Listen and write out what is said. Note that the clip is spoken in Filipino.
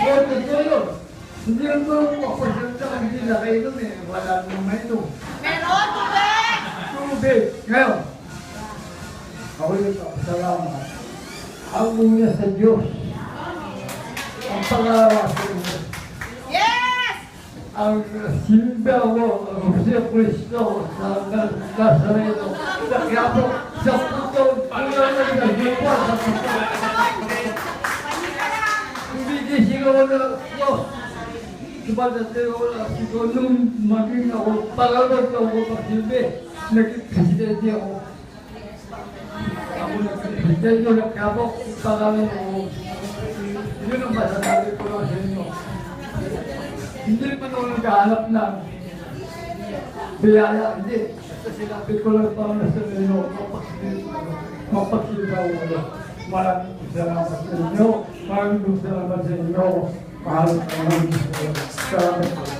Oo, totoo yun. Hindi lang ko papasyal sa hindi na kayo eh. Wala nang mainom. Meron, tubig! Tubig. Ngayon, ako yung salamat. Ang una sa Diyos. Ang pangalawa sa Diyos. Yes! Ang simba mo, ang Jose Cristo sa Nazareno. Kaya po, sa puto, ang nagagawa sa puto. Hindi ko na Diyos. Dumadating ako na siguro nung maging ako, pangalawag ako pasilbi, naging presidente ako. Ako nag-presidente ko, nagkabok, pangalan ako. Yun ang masasabi ko lang sa inyo. Hindi naman ako naghahanap ng biyaya, hindi. Kasi sinabi ko lang para sa inyo, mapagsilba ko. Maraming salamat sa inyo. Maraming salamat sa inyo. Mahal ka naman. Salamat.